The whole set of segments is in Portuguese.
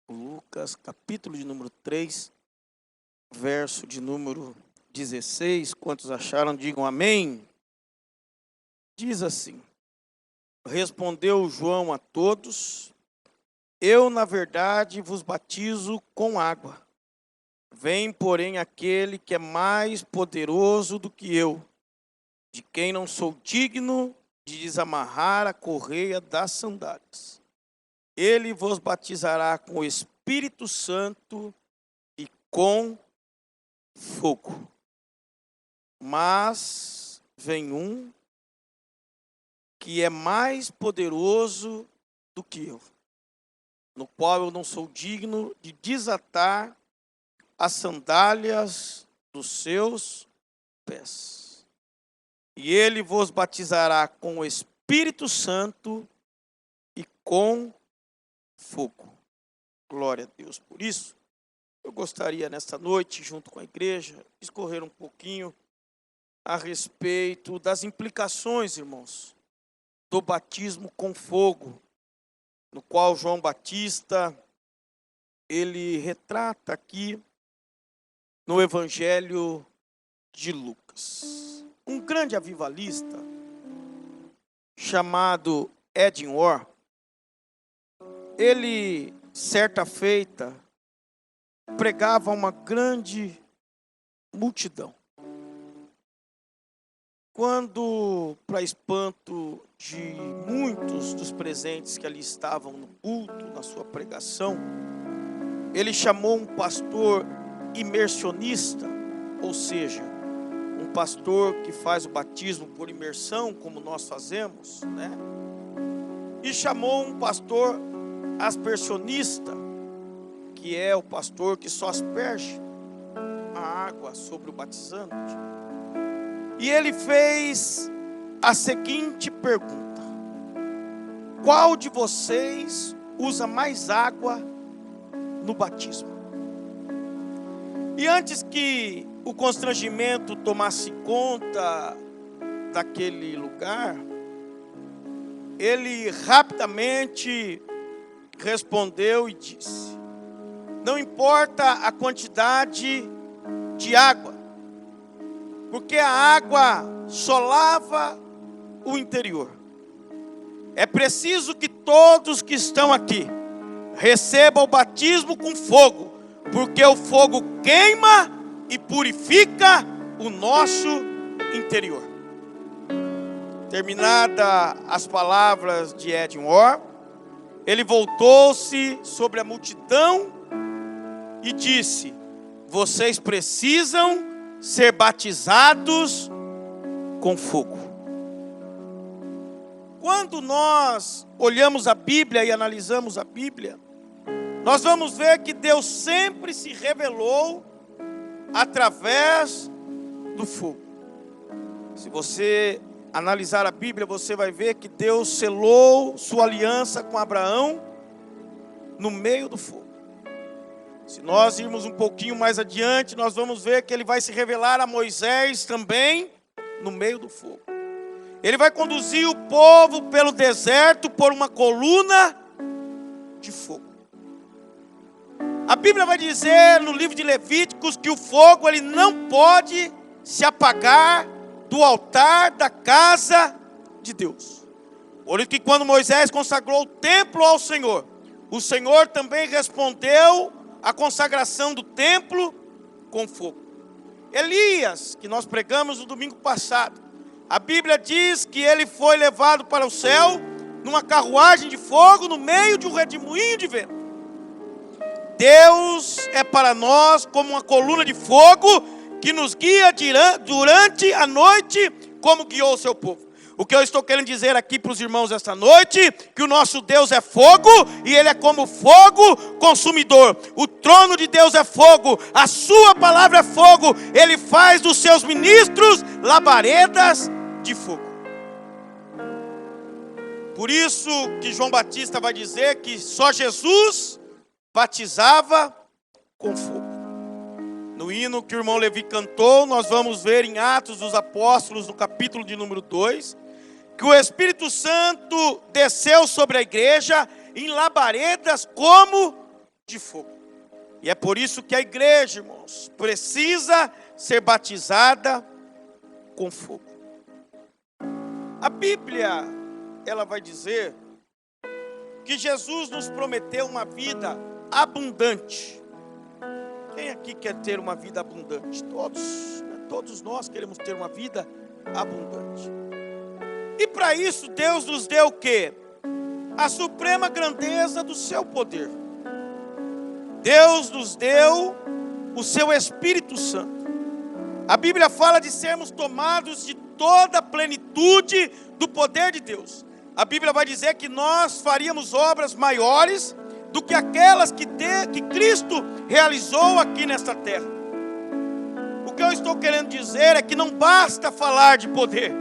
Lucas, capítulo de número 3, verso de número 16. Quantos acharam, digam amém. Diz assim: respondeu João a todos: eu, na verdade, vos batizo com água. Vem, porém, aquele que é mais poderoso do que eu, de quem não sou digno de desamarrar a correia das sandálias. Ele vos batizará com o Espírito Santo e com fogo. Mas vem um que é mais poderoso do que eu, no qual eu não sou digno de desatar as sandálias dos seus pés. E ele vos batizará com o Espírito Santo e com fogo. Glória a Deus por isso. Eu gostaria nesta noite, junto com a igreja, discorrer um pouquinho a respeito das implicações, irmãos, do batismo com fogo, no qual João Batista, ele retrata aqui no Evangelho de Lucas. Um grande avivalista chamado Edwin Orr, ele, certa feita, pregava a uma grande multidão. Quando, para espanto de muitos dos presentes que ali estavam no culto, na sua pregação, ele chamou um pastor imersionista, ou seja, um pastor que faz o batismo por imersão, como nós fazemos, né? E chamou um pastor aspersionista, que é o pastor que só asperge a água sobre o batizante. E ele fez a seguinte pergunta: qual de vocês usa mais água no batismo? E antes que o constrangimento tomasse conta daquele lugar, ele rapidamente respondeu e disse: não importa a quantidade de água, porque a água só lava o interior. É preciso que todos que estão aqui recebam o batismo com fogo, porque o fogo queima e purifica o nosso interior. Terminada as palavras de Edwin Orr, ele voltou-se sobre a multidão e disse: vocês precisam ser batizados com fogo. Quando nós olhamos a Bíblia e analisamos a Bíblia, nós vamos ver que Deus sempre se revelou através do fogo. Se você analisar a Bíblia, você vai ver que Deus selou sua aliança com Abraão no meio do fogo. Se nós irmos um pouquinho mais adiante, nós vamos ver que ele vai se revelar a Moisés também no meio do fogo. Ele vai conduzir o povo pelo deserto por uma coluna de fogo. A Bíblia vai dizer no livro de Levíticos que o fogo ele não pode se apagar do altar da casa de Deus. Por isso que quando Moisés consagrou o templo ao Senhor, o Senhor também respondeu a consagração do templo com fogo. Elias, que nós pregamos no domingo passado, a Bíblia diz que ele foi levado para o céu numa carruagem de fogo no meio de um redemoinho de vento. Deus é para nós como uma coluna de fogo que nos guia durante a noite, como guiou o seu povo. O que eu estou querendo dizer aqui para os irmãos esta noite, que o nosso Deus é fogo, e Ele é como fogo consumidor. O trono de Deus é fogo, a sua palavra é fogo, Ele faz dos seus ministros labaredas de fogo. Por isso que João Batista vai dizer que só Jesus batizava com fogo. No hino que o irmão Levi cantou, nós vamos ver em Atos dos Apóstolos, no capítulo de número 2, que o Espírito Santo desceu sobre a igreja em labaredas como de fogo. E é por isso que a igreja, irmãos, precisa ser batizada com fogo. A Bíblia, ela vai dizer que Jesus nos prometeu uma vida abundante. Quem aqui quer ter uma vida abundante? Todos, né? Todos nós queremos ter uma vida abundante. E para isso Deus nos deu o quê? A suprema grandeza do seu poder. Deus nos deu o seu Espírito Santo. A Bíblia fala de sermos tomados de toda a plenitude do poder de Deus. A Bíblia vai dizer que nós faríamos obras maiores do que aquelas que Cristo realizou aqui nesta terra. O que eu estou querendo dizer é que não basta falar de poder.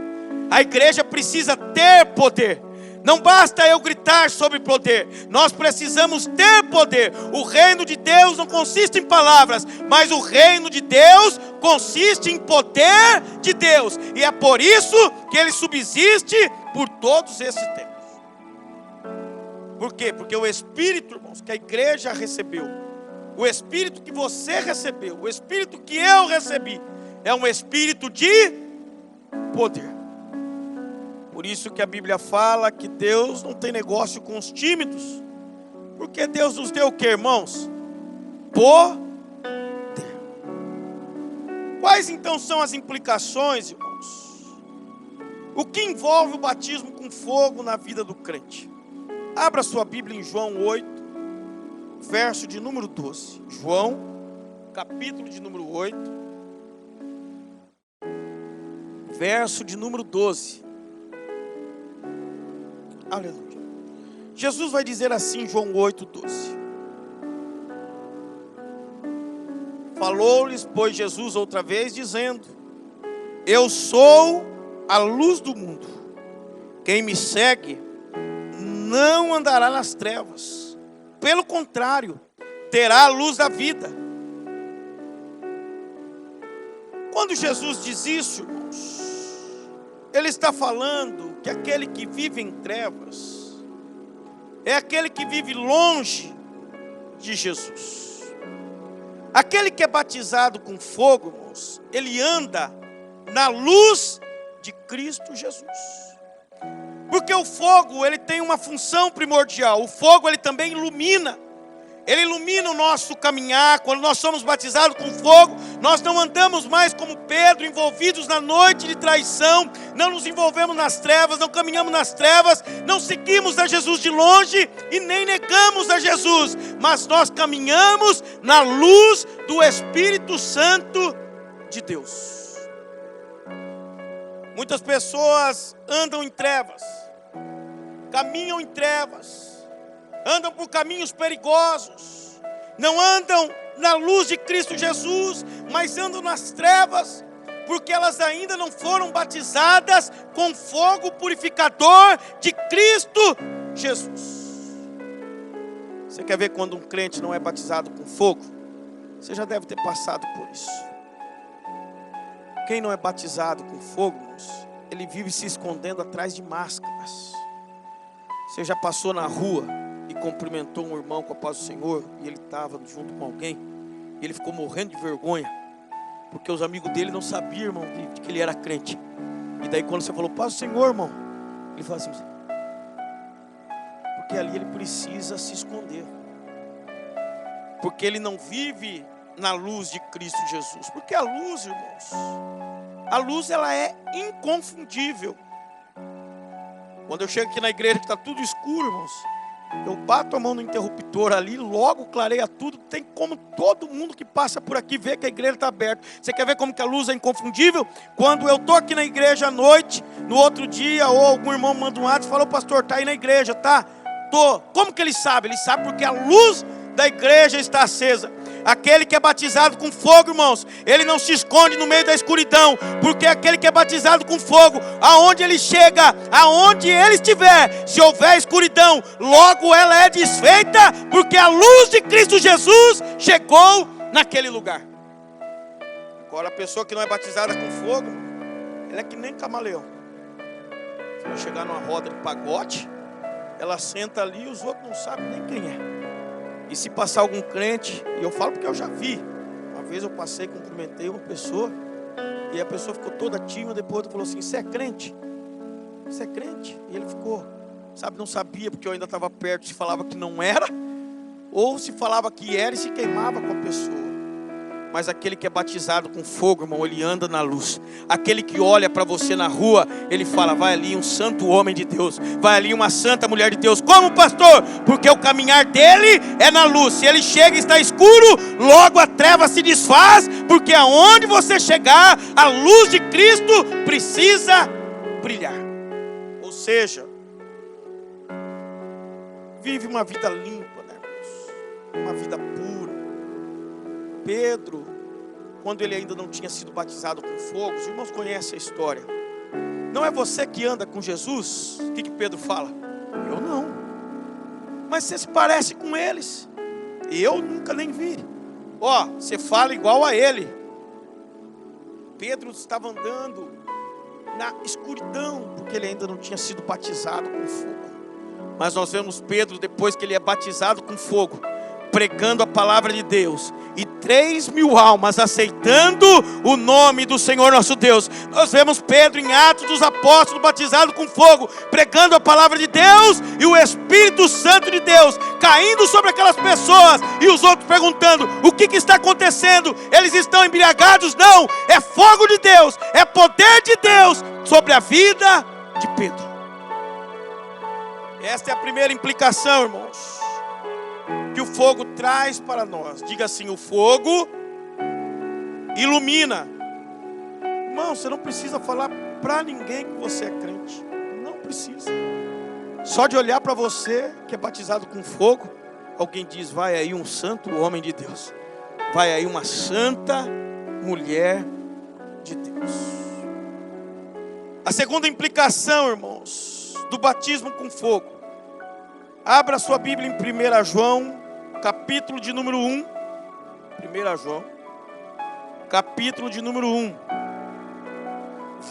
A igreja precisa ter poder. Não basta eu gritar sobre poder, nós precisamos ter poder. O reino de Deus não consiste em palavras, mas o reino de Deus consiste em poder de Deus. E é por isso que ele subsiste por todos esses tempos. Por quê? Porque o Espírito, irmãos, que a igreja recebeu, o Espírito que você recebeu, o Espírito que eu recebi, é um Espírito de poder. Por isso que a Bíblia fala que Deus não tem negócio com os tímidos. Porque Deus nos deu o que, irmãos? Poder. Quais então são as implicações, irmãos? O que envolve o batismo com fogo na vida do crente? Abra sua Bíblia em João 8, verso de número 12. João, capítulo de número 8, verso de número 12. Aleluia. Jesus vai dizer assim, João 8:12. Falou-lhes, pois, Jesus outra vez, dizendo: eu sou a luz do mundo. Quem me segue não andará nas trevas. Pelo contrário, terá a luz da vida. Quando Jesus diz isso, irmãos, ele está falando que aquele que vive em trevas é aquele que vive longe de Jesus. Aquele que é batizado com fogo, irmãos, ele anda na luz de Cristo Jesus. Porque o fogo, ele tem uma função primordial. O fogo, ele também ilumina. Ele ilumina o nosso caminhar. Quando nós somos batizados com fogo, nós não andamos mais como Pedro, envolvidos na noite de traição. Não nos envolvemos nas trevas, não caminhamos nas trevas, não seguimos a Jesus de longe e nem negamos a Jesus. Mas nós caminhamos na luz do Espírito Santo de Deus. Muitas pessoas andam em trevas, caminham em trevas, andam por caminhos perigosos, não andam na luz de Cristo Jesus, mas andam nas trevas, porque elas ainda não foram batizadas com fogo purificador de Cristo Jesus. Você quer ver quando um crente não é batizado com fogo? Você já deve ter passado por isso. Quem não é batizado com fogo, ele vive se escondendo atrás de máscaras. Você já passou na rua e cumprimentou um irmão com a paz do Senhor, e ele estava junto com alguém, e ele ficou morrendo de vergonha, porque os amigos dele não sabiam, irmão, que ele era crente. E daí quando você falou, paz do Senhor, irmão, ele fala assim, porque ali ele precisa se esconder, porque ele não vive na luz de Cristo Jesus. Porque a luz, irmãos, a luz, ela é inconfundível. Quando eu chego aqui na igreja que está tudo escuro, irmãos, eu bato a mão no interruptor ali, logo clareia tudo. Tem como todo mundo que passa por aqui ver que a igreja está aberta. Você quer ver como que a luz é inconfundível? Quando eu estou aqui na igreja à noite, no outro dia, ou algum irmão manda um WhatsApp e fala, pastor, está aí na igreja, tá? Tô. Como que ele sabe? Ele sabe porque a luz da igreja está acesa. Aquele que é batizado com fogo, irmãos, ele não se esconde no meio da escuridão, porque aquele que é batizado com fogo, aonde ele chega, aonde ele estiver, se houver escuridão, logo ela é desfeita, porque a luz de Cristo Jesus chegou naquele lugar. Agora a pessoa que não é batizada com fogo, ela é que nem camaleão. Você vai chegar numa roda de pagode, ela senta ali e os outros não sabem nem quem é. E se passar algum crente, e eu falo porque eu já vi. Uma vez eu passei, cumprimentei uma pessoa, e a pessoa ficou toda tímida, depois falou assim: você é crente? Você é crente? E ele ficou, sabe, não sabia, porque eu ainda estava perto, se falava que não era, ou se falava que era e se queimava com a pessoa. Mas aquele que é batizado com fogo, irmão, ele anda na luz. Aquele que olha para você na rua, ele fala: vai ali um santo homem de Deus, vai ali uma santa mulher de Deus. Como, pastor? Porque o caminhar dele é na luz. Se ele chega e está escuro, logo a treva se desfaz, porque aonde você chegar, a luz de Cristo precisa brilhar. Ou seja, vive uma vida limpa, né, irmãos? Uma vida pura. Pedro, quando ele ainda não tinha sido batizado com fogo, os irmãos conhecem a história. Não é você que anda com Jesus? O que Pedro fala? Eu não. Mas você se parece com eles. Eu nunca nem vi. Ó, você fala igual a ele. Pedro estava andando na escuridão, porque ele ainda não tinha sido batizado com fogo. Mas nós vemos Pedro, depois que ele é batizado com fogo, pregando a palavra de Deus, e 3.000 almas aceitando o nome do Senhor nosso Deus. Nós vemos Pedro em Atos dos Apóstolos, batizado com fogo, pregando a palavra de Deus, e o Espírito Santo de Deus caindo sobre aquelas pessoas, e os outros perguntando: o que está acontecendo? Eles estão embriagados? Não, é fogo de Deus, é poder de Deus sobre a vida de Pedro. Esta é a primeira implicação, irmãos, que o fogo traz para nós. Diga assim: o fogo ilumina. Irmão, você não precisa falar para ninguém que você é crente. Não precisa. Só de olhar para você que é batizado com fogo, alguém diz: vai aí um santo homem de Deus, vai aí uma santa mulher de Deus. A segunda implicação, irmãos, do batismo com fogo. Abra sua Bíblia em 1 João, capítulo de número 1. 1 João, capítulo de número 1,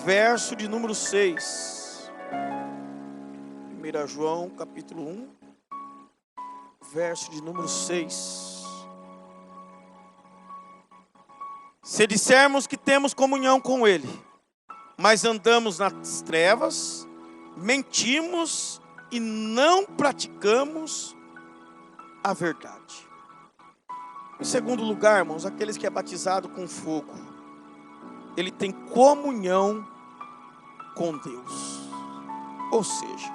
verso de número 6. 1 João, capítulo 1, verso de número 6. Se dissermos que temos comunhão com Ele, mas andamos nas trevas, mentimos e não praticamos a verdade. Em segundo lugar, irmãos, aqueles que é batizado com fogo, ele tem comunhão com Deus. Ou seja,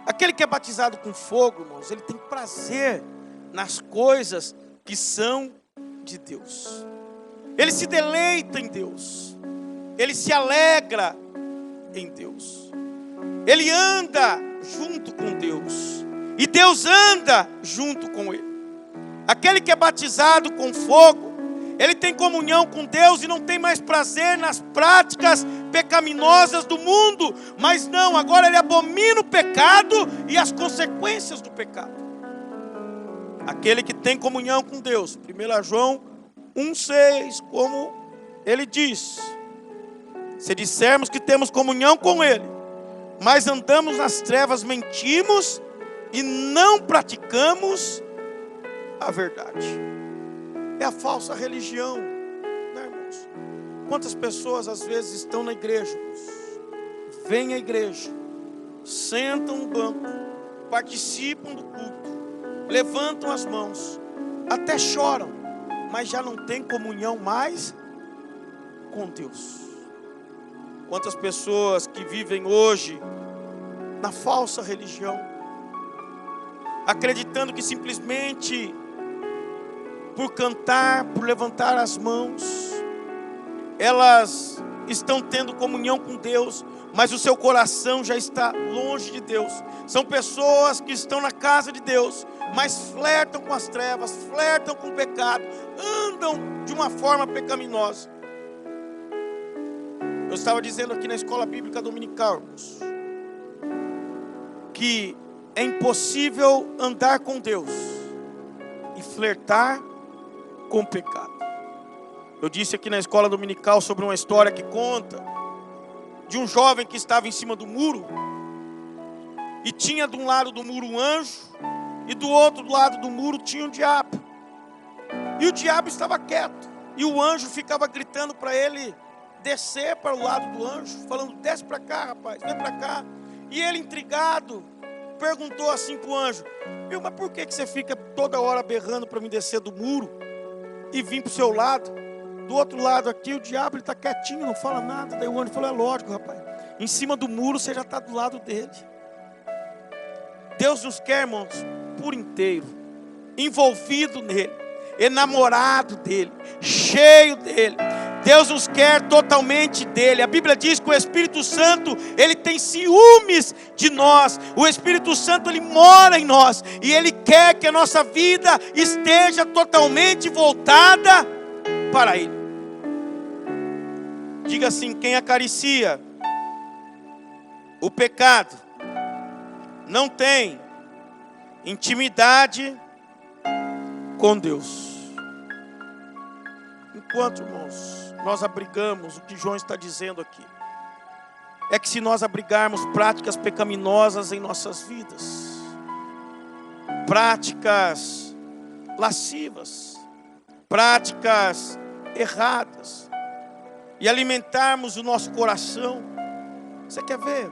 aquele que é batizado com fogo, irmãos, ele tem prazer nas coisas que são de Deus. Ele se deleita em Deus. Ele se alegra em Deus. Ele anda junto com Deus, e Deus anda junto com ele. Aquele que é batizado com fogo, ele tem comunhão com Deus e não tem mais prazer nas práticas pecaminosas do mundo, mas não, agora ele abomina o pecado e as consequências do pecado. Aquele que tem comunhão com Deus, 1 João 1,6, como ele diz: se dissermos que temos comunhão com Ele, mas andamos nas trevas, mentimos e não praticamos a verdade. É a falsa religião, né, irmãos? Quantas pessoas às vezes estão na igreja, vêm à igreja, sentam no banco, participam do culto, levantam as mãos, até choram, mas já não tem comunhão mais com Deus. Quantas pessoas que vivem hoje na falsa religião, acreditando que simplesmente por cantar, por levantar as mãos, elas estão tendo comunhão com Deus, mas o seu coração já está longe de Deus. São pessoas que estão na casa de Deus, mas flertam com as trevas, flertam com o pecado, andam de uma forma pecaminosa. Eu estava dizendo aqui na escola bíblica dominical, irmãos, que é impossível andar com Deus e flertar com o pecado. Eu disse aqui na escola dominical sobre uma história que conta de um jovem que estava em cima do muro, e tinha de um lado do muro um anjo E do outro lado do muro tinha um diabo. E o diabo estava quieto. E o anjo ficava gritando para ele descer para o lado do anjo, falando: desce para cá, rapaz, vem para cá. E ele, intrigado, perguntou assim para o anjo: mas por que você fica toda hora berrando para me descer do muro e vir para o seu lado? Do outro lado aqui o diabo está quietinho, não fala nada. Daí o anjo falou: é lógico, rapaz, em cima do muro você já está do lado dele. Deus nos quer, irmãos, por inteiro, envolvido nele, enamorado dele, cheio dele. Deus nos quer totalmente dele. A Bíblia diz que o Espírito Santo, ele tem ciúmes de nós. O Espírito Santo, ele mora em nós, e ele quer que a nossa vida esteja totalmente voltada para ele. Diga assim: quem acaricia o pecado não tem intimidade com Deus. Enquanto, irmãos, nós abrigamos o que João está dizendo aqui, é que se nós abrigarmos práticas pecaminosas em nossas vidas, práticas lascivas, práticas erradas, e alimentarmos o nosso coração, você quer ver?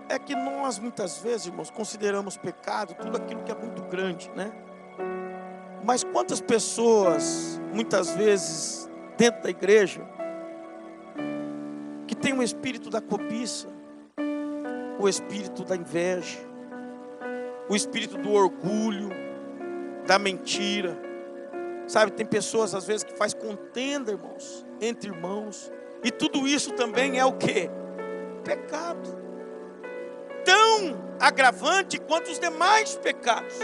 É que nós muitas vezes, irmãos, consideramos pecado tudo aquilo que é muito grande, né? Mas quantas pessoas, muitas vezes, dentro da igreja, que tem o espírito da cobiça, o espírito da inveja, o espírito do orgulho, da mentira, sabe? Tem pessoas às vezes que faz contenda, irmãos, entre irmãos, e tudo isso também é o quê? Pecado. Tão agravante quanto os demais pecados.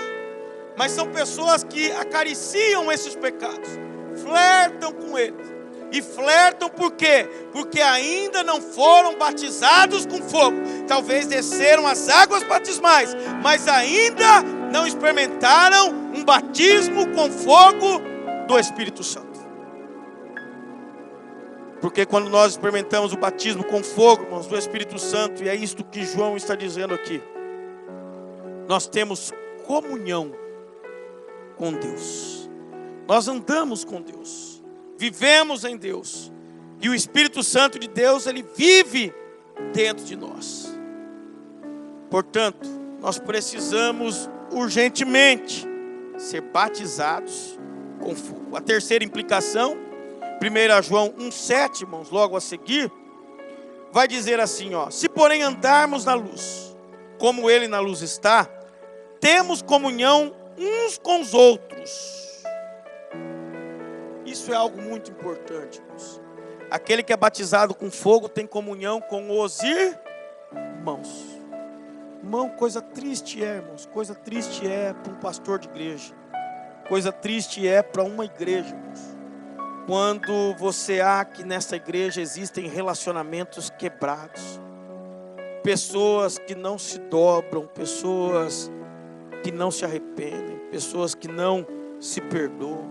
Mas são pessoas que acariciam esses pecados, flertam com eles. E flertam por quê? Porque ainda não foram batizados com fogo. Talvez desceram as águas batismais, mas ainda não experimentaram um batismo com fogo do Espírito Santo. Porque quando nós experimentamos o batismo com fogo, irmãos, do Espírito Santo, e é isto que João está dizendo aqui, nós temos comunhão com Deus. Nós andamos com Deus, vivemos em Deus, e o Espírito Santo de Deus, ele vive dentro de nós. Portanto, nós precisamos urgentemente ser batizados com fogo. A terceira implicação, 1 João 1,7, irmãos, logo a seguir, vai dizer assim, ó: se porém andarmos na luz, como ele na luz está, temos comunhão uns com os outros. Isso é algo muito importante, irmãos. Aquele que é batizado com fogo tem comunhão com os irmãos. Irmão, coisa triste é, irmãos, coisa triste é para um pastor de igreja, coisa triste é para uma igreja, irmãos, quando você há que nessa igreja existem relacionamentos quebrados, pessoas que não se dobram, pessoas que não se arrependem, pessoas que não se perdoam.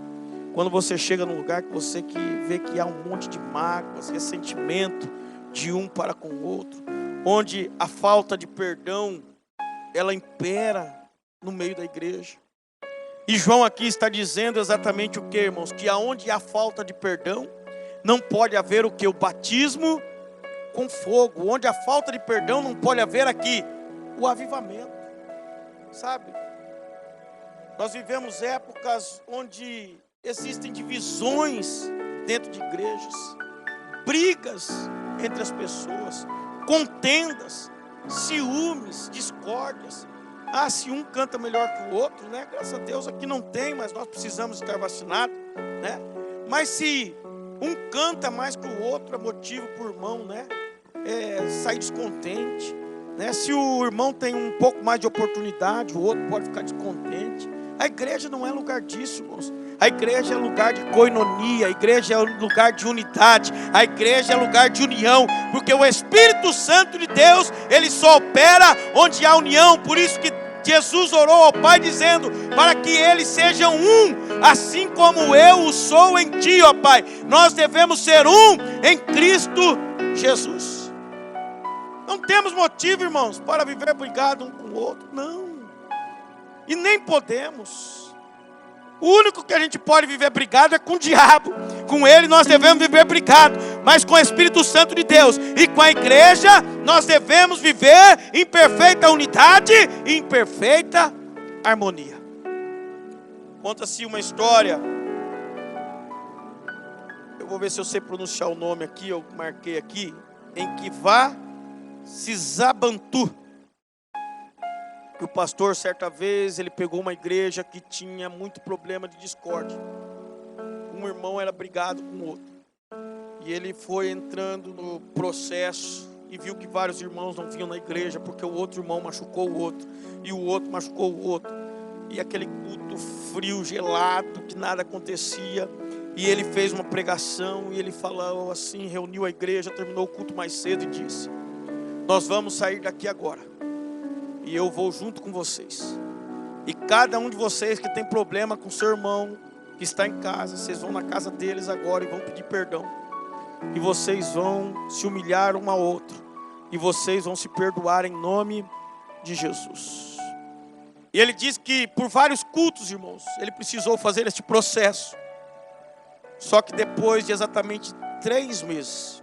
Quando você chega num lugar que você vê que há um monte de mágoas, ressentimento de um para com o outro, onde a falta de perdão, ela impera no meio da igreja. E João aqui está dizendo exatamente o que, irmãos? Que aonde há falta de perdão, não pode haver o que? O batismo com fogo. Onde há falta de perdão, não pode haver aqui o avivamento. Sabe? Nós vivemos épocas onde existem divisões dentro de igrejas, brigas entre as pessoas, contendas, ciúmes, discórdias. Ah, se um canta melhor que o outro, né? Graças a Deus aqui não tem, mas nós precisamos estar vacinados, né? Mas se um canta mais que o outro, é motivo para o irmão, né? Sair descontente, né? Se o irmão tem um pouco mais de oportunidade, o outro pode ficar descontente. A igreja não é lugar disso, irmãos. A igreja é lugar de koinonia, a igreja é lugar de unidade, a igreja é lugar de união, porque o Espírito Santo de Deus, ele só opera onde há união. Por isso que Jesus orou ao Pai dizendo, para que eles sejam um, assim como eu o sou em ti, ó Pai. Nós devemos ser um em Cristo Jesus. Não temos motivo, irmãos, para viver brigado um com o outro, não. E nem podemos. O único que a gente pode viver brigado é com o diabo. Com ele nós devemos viver brigado. Mas com o Espírito Santo de Deus e com a igreja, nós devemos viver em perfeita unidade e em perfeita harmonia. Conta-se uma história. Eu vou ver se eu sei pronunciar o nome aqui, eu marquei aqui. Em Kivá Sizabantu. Que o pastor, certa vez, ele pegou uma igreja que tinha muito problema de discórdia. Um irmão era brigado com o outro. E ele foi entrando no processo e viu que vários irmãos não vinham na igreja porque o outro irmão machucou o outro. E o outro machucou o outro. E aquele culto frio, gelado, que nada acontecia. E ele fez uma pregação e ele falou assim, reuniu a igreja, terminou o culto mais cedo e disse: nós vamos sair daqui agora. E eu vou junto com vocês. E cada um de vocês que tem problema com seu irmão, que está em casa, vocês vão na casa deles agora e vão pedir perdão. E vocês vão se humilhar um ao outro. E vocês vão se perdoar em nome de Jesus. E ele diz que por vários cultos, irmãos, ele precisou fazer este processo. Só que depois de exatamente 3 meses,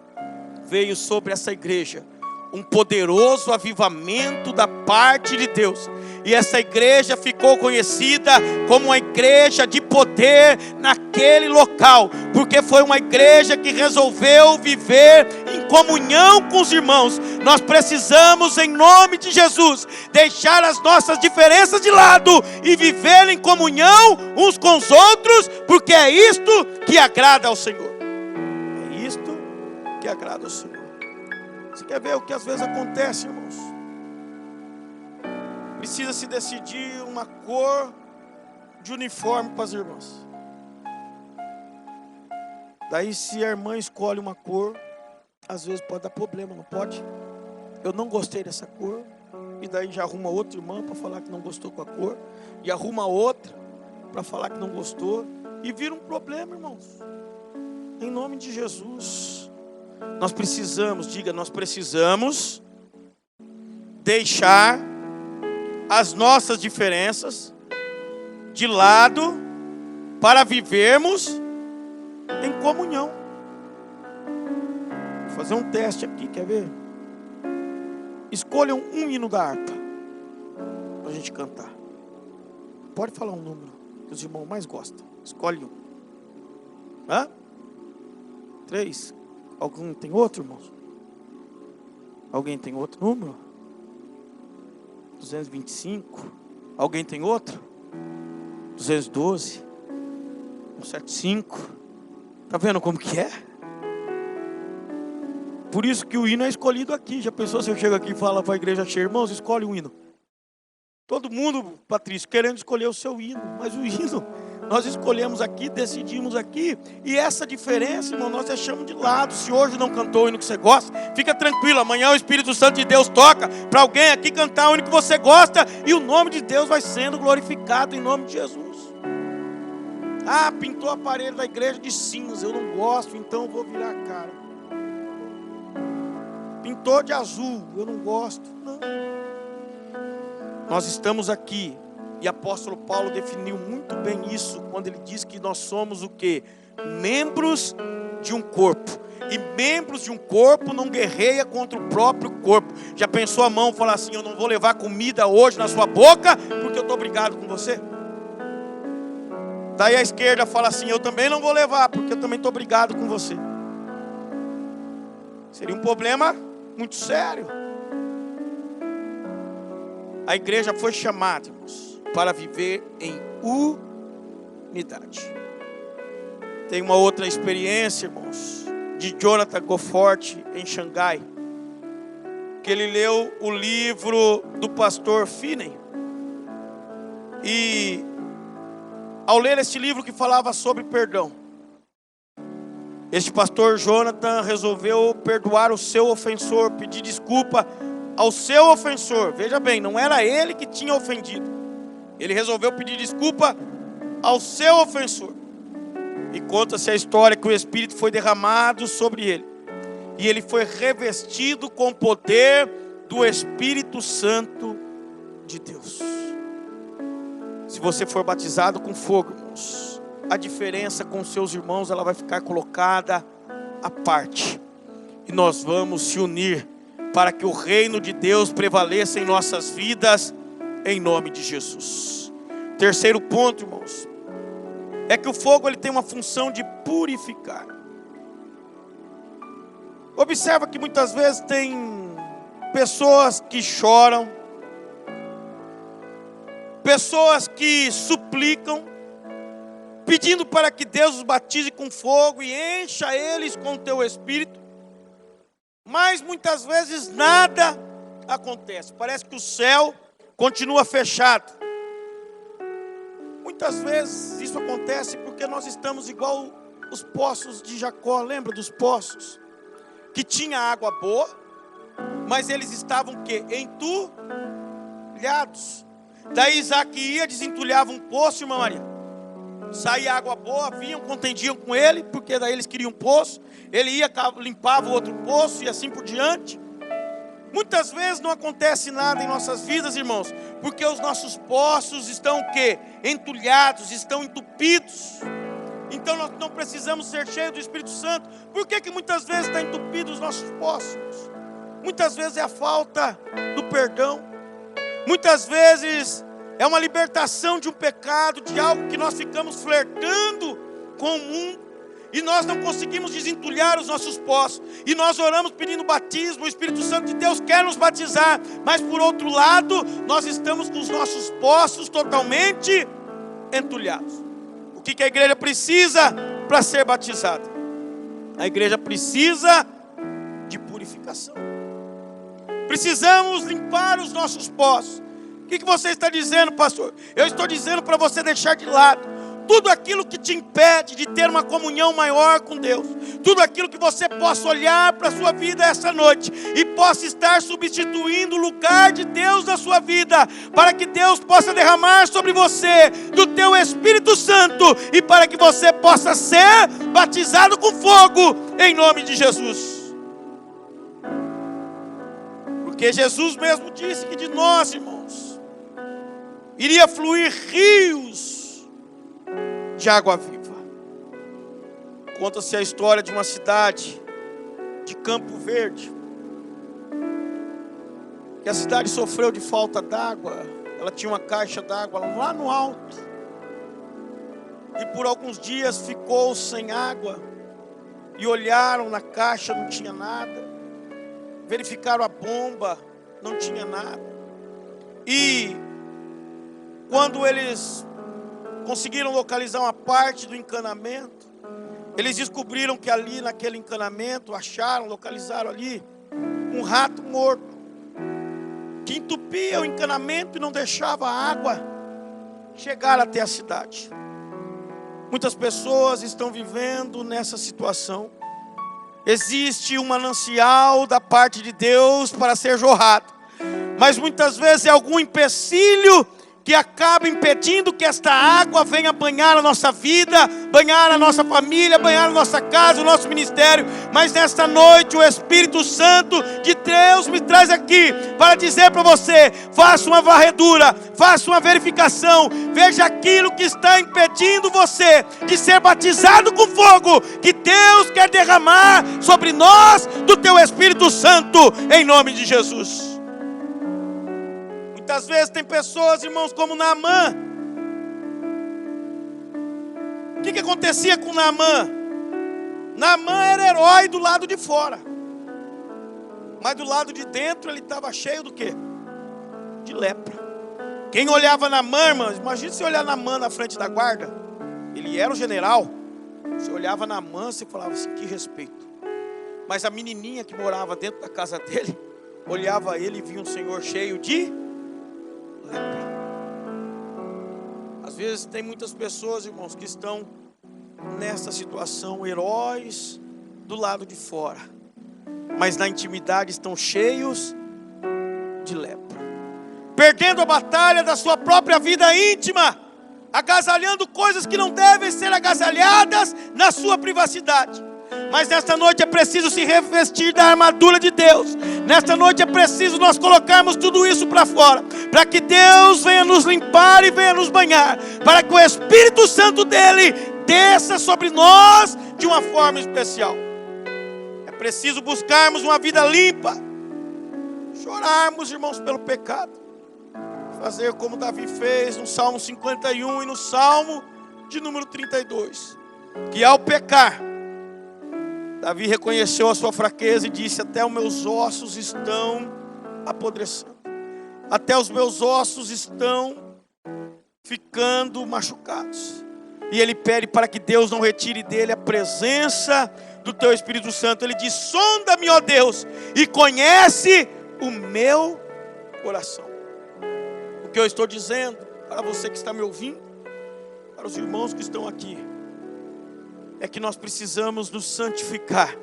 veio sobre essa igreja um poderoso avivamento da parte de Deus. E essa igreja ficou conhecida como uma igreja de poder naquele local. Porque foi uma igreja que resolveu viver em comunhão com os irmãos. Nós precisamos, em nome de Jesus, deixar as nossas diferenças de lado e viver em comunhão uns com os outros, porque é isto que agrada ao Senhor. É isto que agrada ao Senhor. Você quer ver o que às vezes acontece, irmãos? Precisa se decidir uma cor de uniforme para as irmãs. Daí se a irmã escolhe uma cor, às vezes pode dar problema, não pode? Eu não gostei dessa cor. E daí já arruma outra irmã para falar que não gostou com a cor. E arruma outra para falar que não gostou. E vira um problema, irmãos. Em nome de Jesus. Nós precisamos, diga, nós precisamos deixar as nossas diferenças de lado para vivermos em comunhão. Vou fazer um teste aqui, quer ver? Escolham um hino da harpa para a gente cantar. Pode falar um número que os irmãos mais gostam. Escolhe um. 3. Alguém tem outro, irmãos? Alguém tem outro número? 225. Alguém tem outro? 212. 175. Está vendo como que é? Por isso que o hino é escolhido aqui. Já pensou se eu chego aqui e falo para a igreja cheia: irmãos, escolhe um hino. Todo mundo, Patrício, querendo escolher o seu hino. Mas o hino nós escolhemos aqui, decidimos aqui. E essa diferença, irmão, nós deixamos de lado. Se hoje não cantou o hino que você gosta, fica tranquilo. Amanhã o Espírito Santo de Deus toca para alguém aqui cantar o hino que você gosta. E o nome de Deus vai sendo glorificado em nome de Jesus. Ah, pintou a parede da igreja de cinza. Eu não gosto, então eu vou virar a cara. Pintou de azul. Eu não gosto. Não. Nós estamos aqui. E o apóstolo Paulo definiu muito bem isso quando ele diz que nós somos o quê? Membros de um corpo. E membros de um corpo não guerreia contra o próprio corpo. Já pensou a mão falar assim: eu não vou levar comida hoje na sua boca porque eu estou brigado com você? Daí a esquerda fala assim: eu também não vou levar porque eu também estou brigado com você. Seria um problema muito sério. A igreja foi chamada, irmãos, para viver em unidade. Tem uma outra experiência, irmãos, de Jonathan Goforth em Xangai, que ele leu o livro do pastor Finney. E ao ler este livro que falava sobre perdão, este pastor Jonathan resolveu perdoar o seu ofensor, pedir desculpa ao seu ofensor. Veja bem, não era ele que tinha ofendido. Ele resolveu pedir desculpa ao seu ofensor. E conta-se a história que o Espírito foi derramado sobre ele. E ele foi revestido com o poder do Espírito Santo de Deus. Se você for batizado com fogo, irmãos, a diferença com os seus irmãos, ela vai ficar colocada à parte. E nós vamos se unir para que o reino de Deus prevaleça em nossas vidas, em nome de Jesus. Terceiro ponto, irmãos, é que o fogo ele tem uma função de purificar. Observa que muitas vezes tem pessoas que choram, pessoas que suplicam, pedindo para que Deus os batize com fogo e encha eles com o teu Espírito, mas muitas vezes nada acontece, parece que o céu continua fechado. Muitas vezes isso acontece porque nós estamos igual os poços de Jacó. Lembra dos poços? Que tinha água boa, mas eles estavam o quê? Entulhados. Daí Isaac ia, desentulhava um poço, irmã Maria. Saía água boa, vinham, contendiam com ele, porque daí eles queriam poço. Ele ia, limpava o outro poço e assim por diante. Muitas vezes não acontece nada em nossas vidas, irmãos, porque os nossos poços estão o quê? Entulhados, estão entupidos. Então nós não precisamos ser cheios do Espírito Santo. Por que muitas vezes está entupido os nossos poços? Muitas vezes é a falta do perdão. Muitas vezes é uma libertação de um pecado, de algo que nós ficamos flertando com o mundo. E nós não conseguimos desentulhar os nossos poços. E nós oramos pedindo batismo. O Espírito Santo de Deus quer nos batizar. Mas por outro lado, nós estamos com os nossos poços totalmente entulhados. O que a igreja precisa para ser batizada? A igreja precisa de purificação. Precisamos limpar os nossos poços. O que você está dizendo, pastor? Eu estou dizendo para você deixar de lado tudo aquilo que te impede de ter uma comunhão maior com Deus. Tudo aquilo que você possa olhar para a sua vida essa noite e possa estar substituindo o lugar de Deus na sua vida, para que Deus possa derramar sobre você do teu Espírito Santo e para que você possa ser batizado com fogo em nome de Jesus. Porque Jesus mesmo disse que de nós, irmãos, iria fluir rios de água viva. Conta-se a história de uma cidade de Campo Verde, que a cidade sofreu de falta d'água. Ela tinha uma caixa d'água lá no alto, e por alguns dias ficou sem água. E olharam na caixa, não tinha nada. Verificaram a bomba, não tinha nada. E quando eles conseguiram localizar uma parte do encanamento, eles descobriram que ali naquele encanamento, localizaram ali um rato morto, que entupia o encanamento e não deixava a água chegar até a cidade. Muitas pessoas estão vivendo nessa situação. Existe um manancial da parte de Deus para ser jorrado, mas muitas vezes é algum empecilho que acaba impedindo que esta água venha banhar a nossa vida, banhar a nossa família, banhar a nossa casa, o nosso ministério. Mas nesta noite o Espírito Santo de Deus me traz aqui para dizer para você: faça uma varredura, faça uma verificação, veja aquilo que está impedindo você de ser batizado com fogo, que Deus quer derramar sobre nós do teu Espírito Santo, em nome de Jesus. Muitas vezes tem pessoas, irmãos, como Naamã. O que acontecia com Naamã? Naamã era herói do lado de fora, mas do lado de dentro ele estava cheio do quê? De lepra. Quem olhava Naamã, irmãos, imagina se olhar Naamã na frente da guarda. Ele era o general. Você olhava Naamã, você falava assim: que respeito. Mas a menininha que morava dentro da casa dele olhava ele e via um senhor cheio de lepra. Às vezes tem muitas pessoas, irmãos, que estão nessa situação, heróis do lado de fora, mas na intimidade estão cheios de lepra, perdendo a batalha da sua própria vida íntima, agasalhando coisas que não devem ser agasalhadas na sua privacidade. Mas nesta noite é preciso se revestir da armadura de Deus. Nesta noite é preciso nós colocarmos tudo isso para fora, para que Deus venha nos limpar e venha nos banhar, para que o Espírito Santo dele desça sobre nós de uma forma especial. É preciso buscarmos uma vida limpa, chorarmos, irmãos, pelo pecado, fazer como Davi fez no Salmo 51 e no Salmo de número 32, que ao pecar, Davi reconheceu a sua fraqueza e disse: até os meus ossos estão apodrecendo, até os meus ossos estão ficando machucados. E ele pede para que Deus não retire dele a presença do teu Espírito Santo. Ele diz: sonda-me, ó Deus, e conhece o meu coração. O que eu estou dizendo para você que está me ouvindo, para os irmãos que estão aqui, é que nós precisamos nos santificar,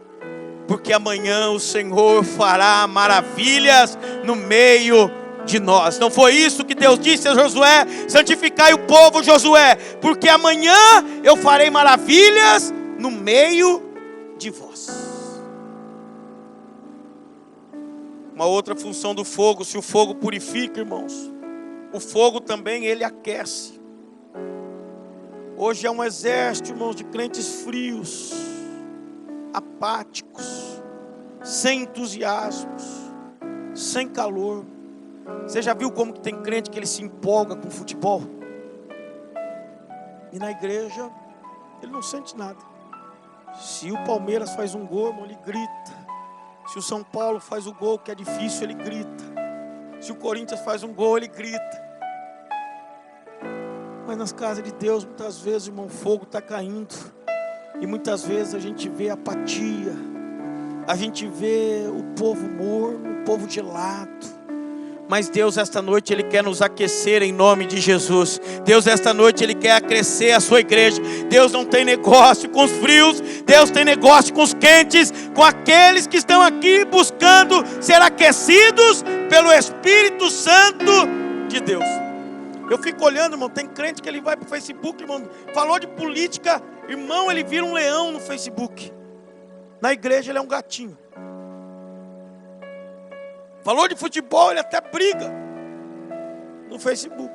porque amanhã o Senhor fará maravilhas no meio de nós. Não foi isso que Deus disse a Josué? Santificai o povo, Josué, porque amanhã eu farei maravilhas no meio de vós. Uma outra função do fogo: se o fogo purifica, irmãos, o fogo também ele aquece. Hoje é um exército, irmãos, de crentes frios, apáticos, sem entusiasmos, sem calor. Você já viu como que tem crente que ele se empolga com futebol? E na igreja ele não sente nada. Se o Palmeiras faz um gol, irmão, ele grita. Se o São Paulo faz o gol que é difícil, ele grita. Se o Corinthians faz um gol, ele grita. Mas nas casas de Deus, muitas vezes, irmão, o fogo está caindo. E muitas vezes a gente vê apatia. A gente vê o povo morno, o povo gelado. Mas Deus esta noite Ele quer nos aquecer em nome de Jesus. Deus esta noite Ele quer aquecer a sua igreja. Deus não tem negócio com os frios. Deus tem negócio com os quentes, com aqueles que estão aqui buscando ser aquecidos pelo Espírito Santo de Deus. Eu fico olhando, irmão, tem crente que ele vai para o Facebook, irmão, falou de política, irmão, ele vira um leão no Facebook. Na igreja ele é um gatinho. Falou de futebol, ele até briga no Facebook.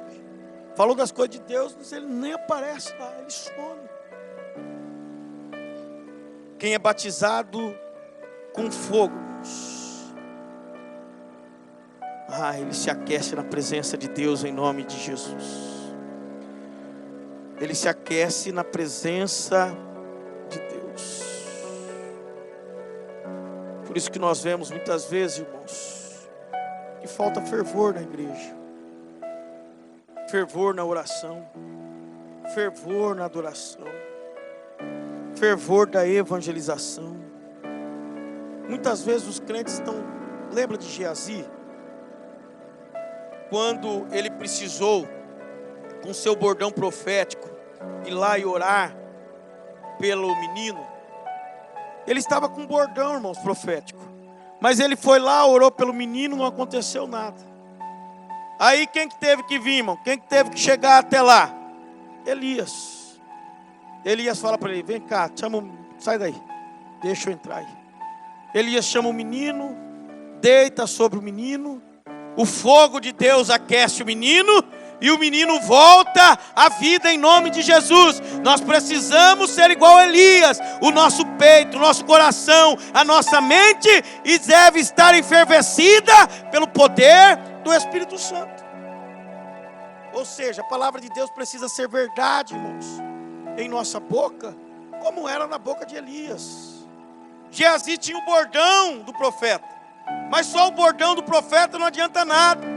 Falou das coisas de Deus, mas ele nem aparece lá, ele some. Quem é batizado com fogo, ele se aquece na presença de Deus em nome de Jesus. Ele se aquece na presença de Deus. Por isso que nós vemos muitas vezes, irmãos, que falta fervor na igreja, fervor na oração, fervor na adoração, fervor da evangelização. Muitas vezes os crentes estão, lembra de Geazi? Quando ele precisou, com seu bordão profético, ir lá e orar pelo menino, ele estava com um bordão, irmãos, profético, mas ele foi lá, orou pelo menino, não aconteceu nada. Aí quem que teve que vir, irmão? Quem que teve que chegar até lá? Elias. Elias fala para ele: vem cá, sai daí, deixa eu entrar aí. Elias chama o menino, deita sobre o menino, o fogo de Deus aquece o menino e o menino volta à vida em nome de Jesus. Nós precisamos ser igual a Elias. O nosso peito, o nosso coração, a nossa mente deve estar enfervecida pelo poder do Espírito Santo. Ou seja, a palavra de Deus precisa ser verdade, irmãos, em nossa boca, como era na boca de Elias. Geazi tinha o bordão do profeta, mas só o bordão do profeta não adianta nada.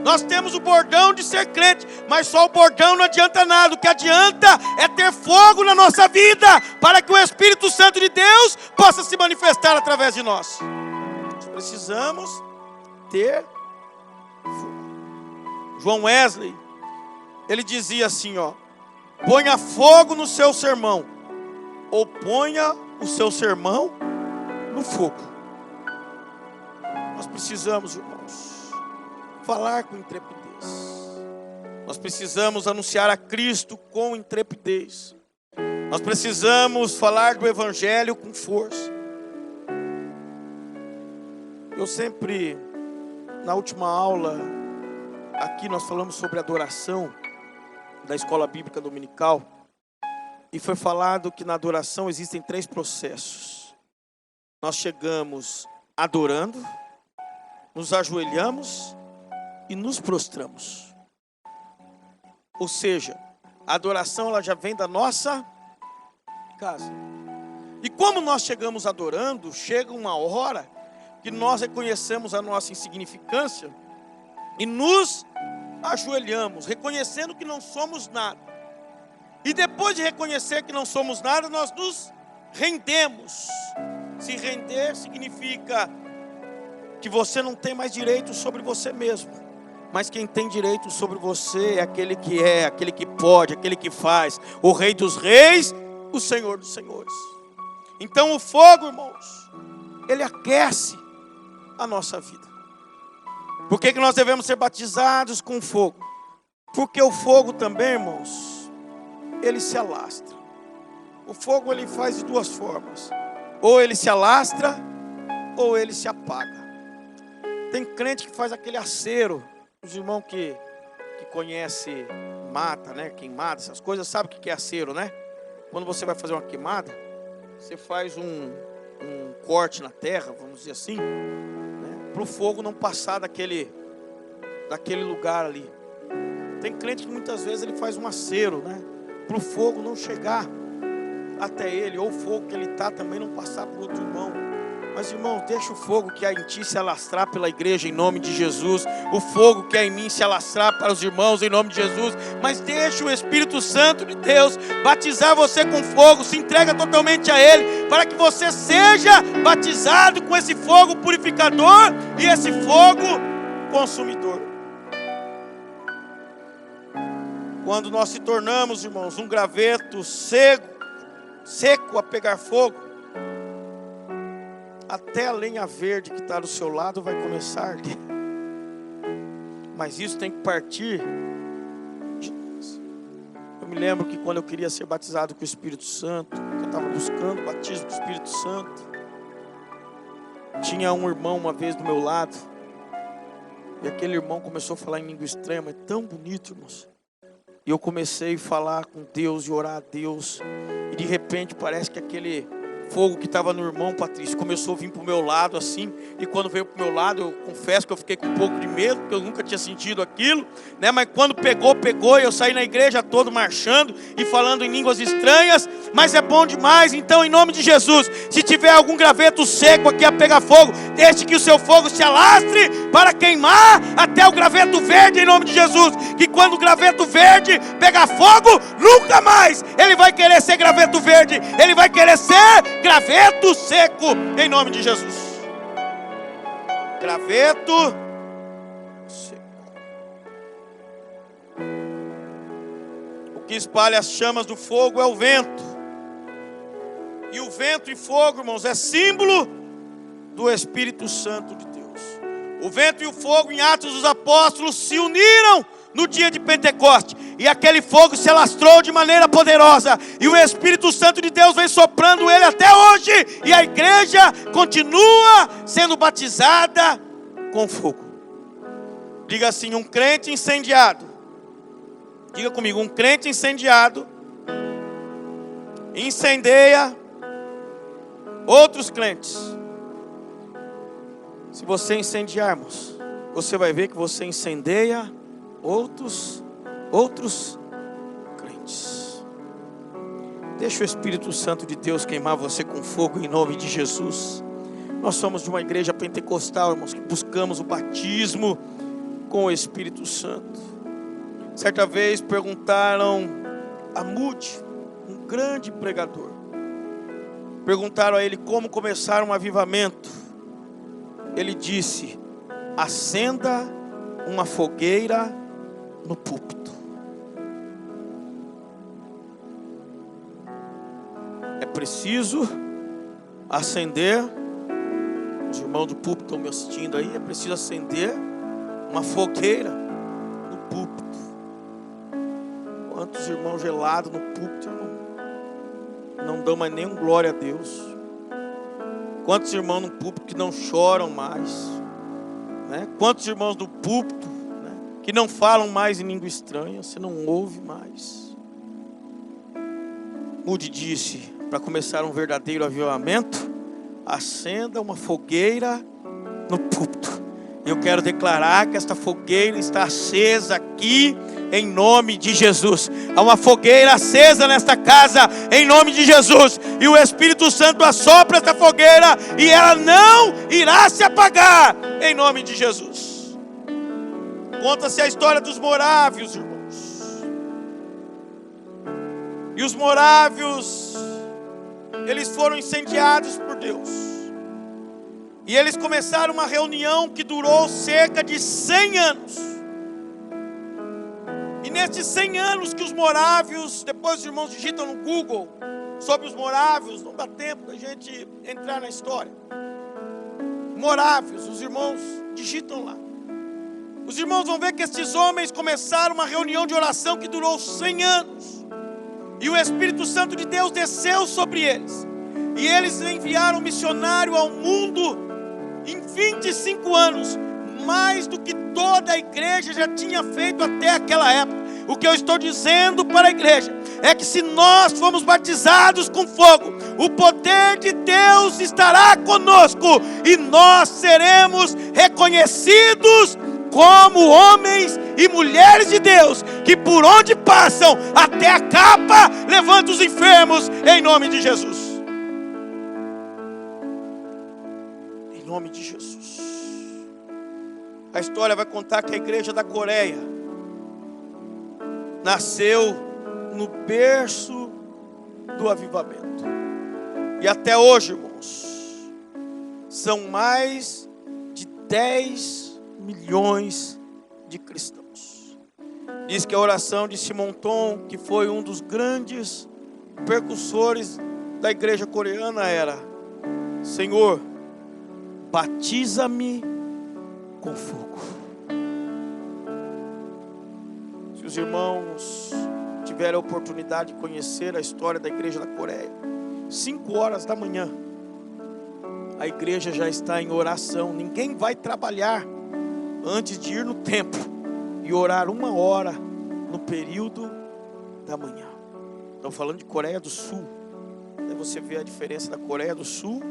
Nós temos o bordão de ser crente, mas só o bordão não adianta nada. O que adianta é ter fogo na nossa vida, para que o Espírito Santo de Deus possa se manifestar através de nós. Nós precisamos ter fogo. João Wesley, ele dizia assim, ponha fogo no seu sermão, ou ponha o seu sermão no fogo. Nós precisamos, irmãos, falar com intrepidez. Nós precisamos anunciar a Cristo com intrepidez. Nós precisamos falar do Evangelho com força. Eu sempre, na última aula, aqui nós falamos sobre adoração da escola bíblica dominical. E foi falado que na adoração existem 3 processos. Nós chegamos adorando, nos ajoelhamos e nos prostramos. Ou seja, a adoração ela já vem da nossa casa. E como nós chegamos adorando, chega uma hora que nós reconhecemos a nossa insignificância e nos ajoelhamos, reconhecendo que não somos nada. E depois de reconhecer que não somos nada, nós nos rendemos. Se render significa que você não tem mais direito sobre você mesmo, mas quem tem direito sobre você é, aquele que pode, aquele que faz, o Rei dos Reis, o Senhor dos Senhores. Então o fogo, irmãos, ele aquece a nossa vida. Por que nós devemos ser batizados com fogo? Porque o fogo também, irmãos, ele se alastra. O fogo ele faz de 2 formas. Ou ele se alastra, ou ele se apaga. Tem crente que faz aquele acero. Os irmãos que conhecem mata, né? Queimada, essas coisas, sabe o que é acero, né? Quando você vai fazer uma queimada, você faz um corte na terra, vamos dizer assim, né? Para o fogo não passar daquele lugar ali. Tem crente que muitas vezes ele faz um acero, né? Para o fogo não chegar até ele, ou o fogo que ele está também não passar para o outro irmão. Mas irmão, deixa o fogo que há em ti se alastrar pela igreja em nome de Jesus. O fogo que há em mim se alastrar para os irmãos em nome de Jesus. Mas deixa o Espírito Santo de Deus batizar você com fogo. Se entrega totalmente a Ele, para que você seja batizado com esse fogo purificador e esse fogo consumidor. Quando nós se tornamos, irmãos, um graveto seco a pegar fogo, até a lenha verde que está do seu lado vai começar a arder. Mas isso tem que partir de nós. Eu me lembro que quando eu queria ser batizado com o Espírito Santo, eu estava buscando o batismo com o Espírito Santo, tinha um irmão uma vez do meu lado, e aquele irmão começou a falar em língua estranha, mas tão bonito, irmãos. E eu comecei a falar com Deus e orar a Deus, e de repente parece que aquele fogo que estava no irmão Patrício começou a vir para o meu lado assim, e quando veio para o meu lado, eu confesso que eu fiquei com um pouco de medo, porque eu nunca tinha sentido aquilo, né? Mas quando pegou, e eu saí na igreja todo marchando e falando em línguas estranhas, mas é bom demais. Então em nome de Jesus, se tiver algum graveto seco aqui a pegar fogo, deixe que o seu fogo se alastre para queimar até o graveto verde em nome de Jesus, que quando o graveto verde pegar fogo, nunca mais ele vai querer ser graveto verde, ele vai querer ser graveto seco, em nome de Jesus. Graveto seco. O que espalha as chamas do fogo é o vento. E o vento e fogo, irmãos, é símbolo do Espírito Santo de Deus. O vento e o fogo em Atos dos Apóstolos se uniram no dia de Pentecoste, e aquele fogo se alastrou de maneira poderosa, e o Espírito Santo de Deus vem soprando ele até hoje, e a igreja continua sendo batizada com fogo. Diga assim: um crente incendiado. Diga comigo: um crente incendiado incendeia outros crentes. Se você incendiarmos, você vai ver que você incendeia outros crentes. Deixa o Espírito Santo de Deus queimar você com fogo em nome de Jesus. Nós somos de uma igreja pentecostal, irmãos, que buscamos o batismo com o Espírito Santo. Certa vez perguntaram a Moody, um grande pregador, perguntaram a ele como começar um avivamento. Ele disse: acenda uma fogueira no púlpito. É preciso acender, os irmãos do púlpito estão me assistindo aí, é preciso acender uma fogueira no púlpito. Quantos irmãos gelados no púlpito, irmão? não dão mais nenhum glória a Deus? Quantos irmãos no púlpito que não choram mais, né? Quantos irmãos no púlpito, né, que não falam mais em língua estranha? Você não ouve mais. Moody disse, para começar um verdadeiro avivamento, acenda uma fogueira no púlpito. Eu quero declarar que esta fogueira está acesa aqui, em nome de Jesus. Há uma fogueira acesa nesta casa, em nome de Jesus. E o Espírito Santo assopra esta fogueira, e ela não irá se apagar, em nome de Jesus. Conta-se a história dos morávios, irmãos. E os morávios, eles foram incendiados por Deus. E eles começaram uma reunião que durou cerca de 100 anos. E nesses 100 anos que os morávios, depois os irmãos digitam no Google sobre os morávios, não dá tempo da gente entrar na história. Morávios, os irmãos digitam lá. Os irmãos vão ver que esses homens começaram uma reunião de oração que durou 100 anos. E o Espírito Santo de Deus desceu sobre eles. E eles enviaram um missionário ao mundo em 25 anos, mais do que toda a igreja já tinha feito até aquela época. O que eu estou dizendo para a igreja é que se nós formos batizados com fogo, o poder de Deus estará conosco e nós seremos reconhecidos como homens e mulheres de Deus, que por onde passam, até a capa levantam os enfermos, em nome de Jesus. Em nome de Jesus. A história vai contar que a igreja da Coreia nasceu no berço do avivamento. E até hoje, irmãos, são mais de 10 milhões de cristãos. Diz que a oração de Simonton, que foi um dos grandes percussores da igreja coreana, era: Senhor, batiza-me com fogo. Se os irmãos tiverem a oportunidade de conhecer a história da igreja da Coreia, 5 horas da manhã, a igreja já está em oração. Ninguém vai trabalhar antes de ir no templo e orar 1 hora no período da manhã. Estou falando de Coreia do Sul. Aí você vê a diferença da Coreia do Sul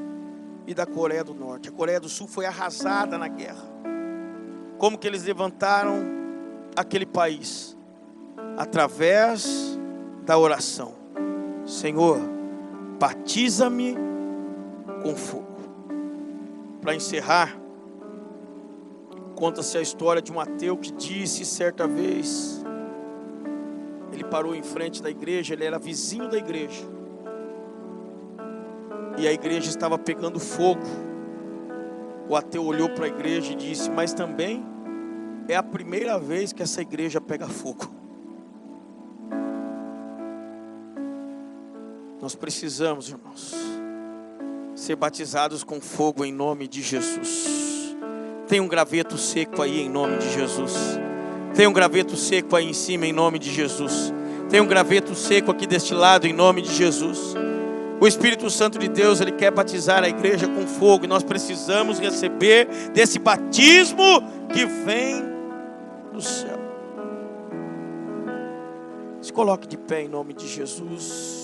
e da Coreia do Norte. A Coreia do Sul foi arrasada na guerra. Como que eles levantaram aquele país? Através da oração. Senhor, batiza-me com fogo. Para encerrar, conta-se a história de um ateu que disse certa vez, ele parou em frente da igreja, ele era vizinho da igreja, e a igreja estava pegando fogo. O ateu olhou para a igreja e disse: mas também é a primeira vez que essa igreja pega fogo. Nós precisamos, irmãos, ser batizados com fogo em nome de Jesus. Tem um graveto seco aí em nome de Jesus. Tem um graveto seco aí em cima em nome de Jesus. Tem um graveto seco aqui deste lado em nome de Jesus. O Espírito Santo de Deus, Ele quer batizar a igreja com fogo. E nós precisamos receber desse batismo que vem do céu. Se coloque de pé em nome de Jesus.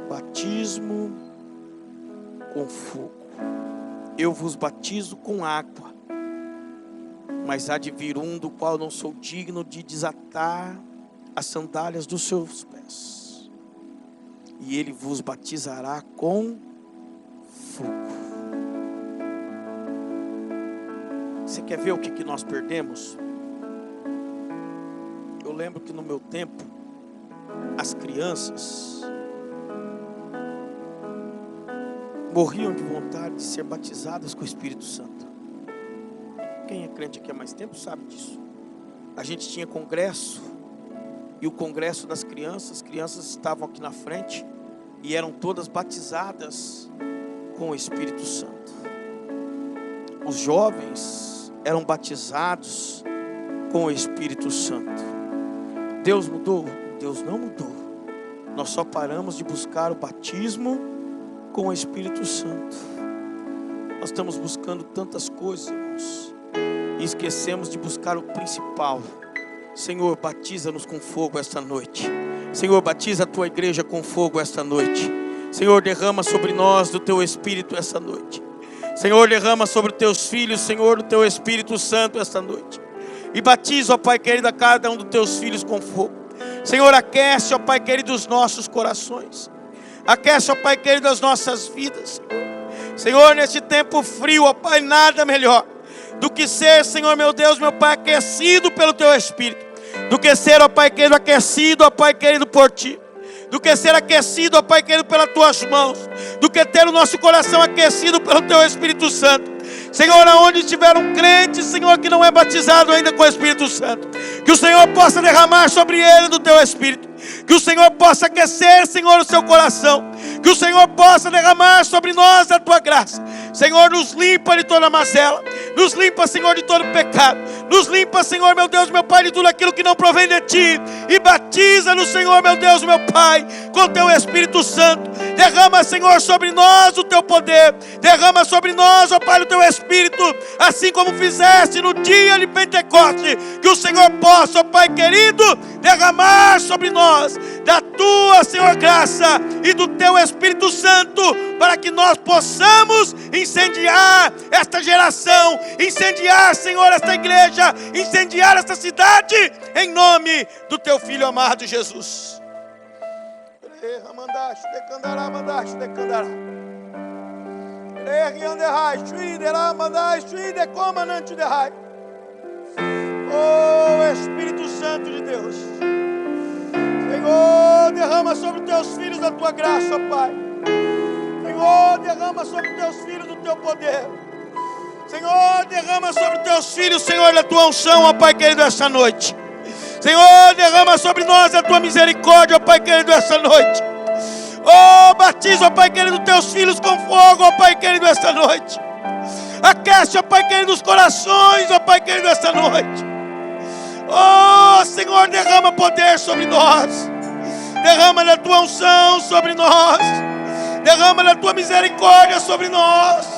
Batismo com fogo. Eu vos batizo com água, mas há de vir um do qual não sou digno de desatar as sandálias dos seus pés, e ele vos batizará com fogo. Você quer ver o que nós perdemos? Eu lembro que no meu tempo, as crianças morriam de vontade de ser batizadas com o Espírito Santo. Quem é crente aqui há mais tempo sabe disso. A gente tinha congresso, e o congresso das crianças, as crianças estavam aqui na frente e eram todas batizadas com o Espírito Santo. Os jovens eram batizados com o Espírito Santo. Deus mudou Deus, não mudou. Nós só paramos de buscar o batismo com o Espírito Santo. Nós estamos buscando tantas coisas, irmãos, e esquecemos de buscar o principal. Senhor, batiza-nos com fogo esta noite. Senhor, batiza a tua igreja com fogo esta noite. Senhor, derrama sobre nós do teu Espírito esta noite. Senhor, derrama sobre os teus filhos, Senhor, o teu Espírito Santo esta noite. E batiza, ó Pai querido, a cada um dos teus filhos com fogo. Senhor, aquece, ó Pai querido, os nossos corações. Aquece, ó Pai querido, as nossas vidas. Senhor, neste tempo frio, ó Pai, nada melhor do que ser, Senhor, meu Deus, meu Pai, aquecido pelo teu Espírito. Do que ser, ó Pai querido, aquecido, ó Pai querido, por ti. Do que ser aquecido, ó Pai querido, pelas tuas mãos. Do que ter o nosso coração aquecido pelo teu Espírito Santo. Senhor, aonde estiver um crente, Senhor, que não é batizado ainda com o Espírito Santo, que o Senhor possa derramar sobre ele do teu Espírito. Que o Senhor possa aquecer, Senhor, o seu coração. Que o Senhor possa derramar sobre nós a tua graça. Senhor, nos limpa de toda mazela. Nos limpa, Senhor, de todo pecado. Nos limpa, Senhor, meu Deus, meu Pai, de tudo aquilo que não provém de ti. E batiza-nos, Senhor, meu Deus, meu Pai, com o teu Espírito Santo. Derrama, Senhor, sobre nós o teu poder. Derrama sobre nós, ó Pai, o teu Espírito. Assim como fizeste no dia de Pentecoste. Que o Senhor possa, ó Pai querido, derramar sobre nós da tua, Senhor, graça e do teu Espírito Santo, para que nós possamos incendiar esta geração, incendiar, Senhor, esta igreja, incendiar esta cidade, em nome do teu Filho amado Jesus. Oh, Espírito Santo de Deus, Senhor, derrama sobre os teus filhos da tua graça, ó Pai. Senhor, derrama sobre os teus filhos do teu poder. Senhor, derrama sobre os teus filhos, Senhor, da tua unção, ó Pai querido, esta noite. Senhor, derrama sobre nós a tua misericórdia, ó Pai querido, esta noite. Oh, batiza, ó Pai querido, teus filhos com fogo, ó Pai querido, esta noite. Aquece, ó Pai querido, os corações, ó Pai querido, esta noite. Oh, Senhor, derrama poder sobre nós. Derrama da tua unção sobre nós. Derrama da tua misericórdia sobre nós.